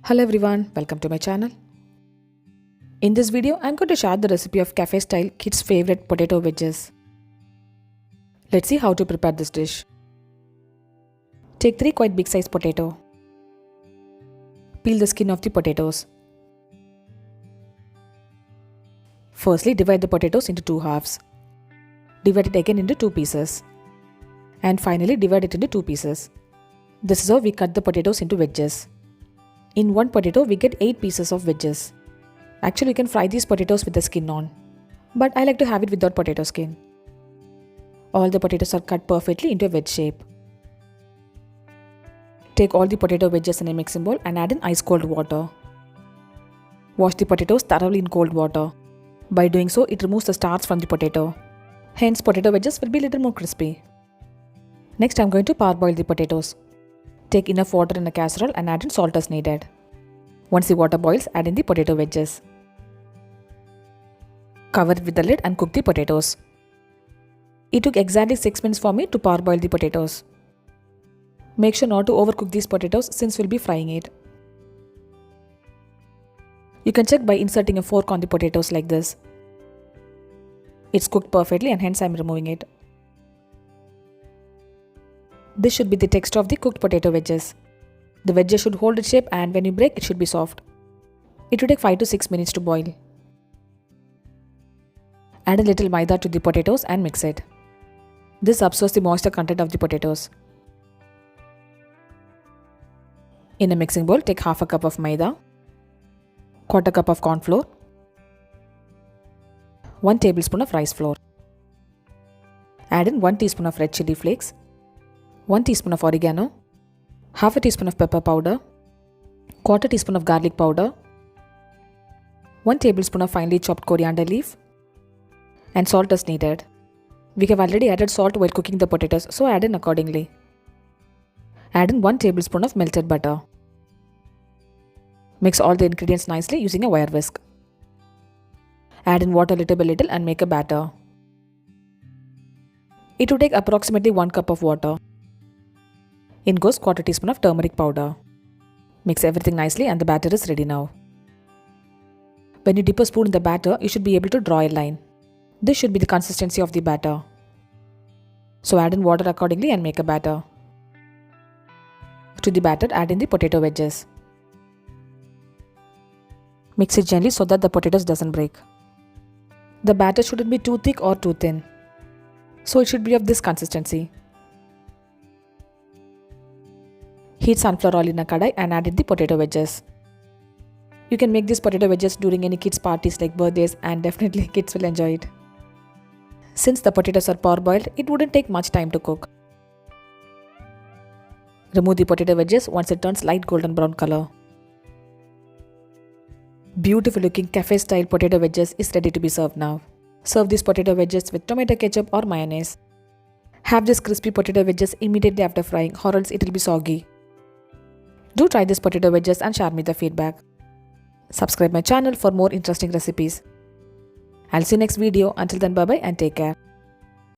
Hello everyone, welcome to my channel. In this video, I'm going to share the recipe of cafe style kids favorite potato wedges. Let's see how to prepare this dish. Take 3 quite big size potato. Peel the skin of the potatoes. Firstly, divide the potatoes into 2 halves. Divide it again into 2 pieces. And finally, divide it into 2 pieces. This is how we cut the potatoes into wedges. In one potato, we get 8 pieces of wedges. Actually, you can fry these potatoes with the skin on. But I like to have it without potato skin. All the potatoes are cut perfectly into a wedge shape. Take all the potato wedges in a mixing bowl and add in ice cold water. Wash the potatoes thoroughly in cold water. By doing so, it removes the starch from the potato. Hence, potato wedges will be a little more crispy. Next, I am going to parboil the potatoes. Take enough water in a casserole and add in salt as needed. Once the water boils, add in the potato wedges. Cover it with the lid and cook the potatoes. It took exactly 6 minutes for me to parboil the potatoes. Make sure not to overcook these potatoes since we'll be frying it. You can check by inserting a fork on the potatoes like this. It's cooked perfectly and hence I'm removing it. This should be the texture of the cooked potato wedges. The wedges should hold its shape and when you break, it should be soft. It will take 5 to 6 minutes to boil. Add a little maida to the potatoes and mix it. This absorbs the moisture content of the potatoes. In a mixing bowl, take half a cup of maida, quarter cup of corn flour, 1 tablespoon of rice flour. Add in 1 teaspoon of red chili flakes, 1 teaspoon of oregano, half a teaspoon of pepper powder, quarter teaspoon of garlic powder, 1 tablespoon of finely chopped coriander leaf, and salt as needed. We have already added salt while cooking the potatoes, so add in accordingly. Add in 1 tablespoon of melted butter. Mix all the ingredients nicely using a wire whisk. Add in water little by little and make a batter. It will take approximately 1 cup of water. In goes quarter teaspoon of turmeric powder. Mix everything nicely and the batter is ready now. When you dip a spoon in the batter, you should be able to draw a line. This should be the consistency of the batter. So add in water accordingly and make a batter. To the batter, add in the potato wedges. Mix it gently so that the potatoes doesn't break. The batter shouldn't be too thick or too thin. So it should be of this consistency. Heat sunflower oil in a kadai and add in the potato wedges. You can make these potato wedges during any kids' parties like birthdays and definitely kids will enjoy it. Since the potatoes are parboiled, it wouldn't take much time to cook. Remove the potato wedges once it turns light golden brown color. Beautiful looking cafe style potato wedges is ready to be served now. Serve these potato wedges with tomato ketchup or mayonnaise. Have these crispy potato wedges immediately after frying or else it will be soggy. Do try these potato wedges and share me the feedback. Subscribe my channel for more interesting recipes. I'll see you next video. Until then, bye bye and take care.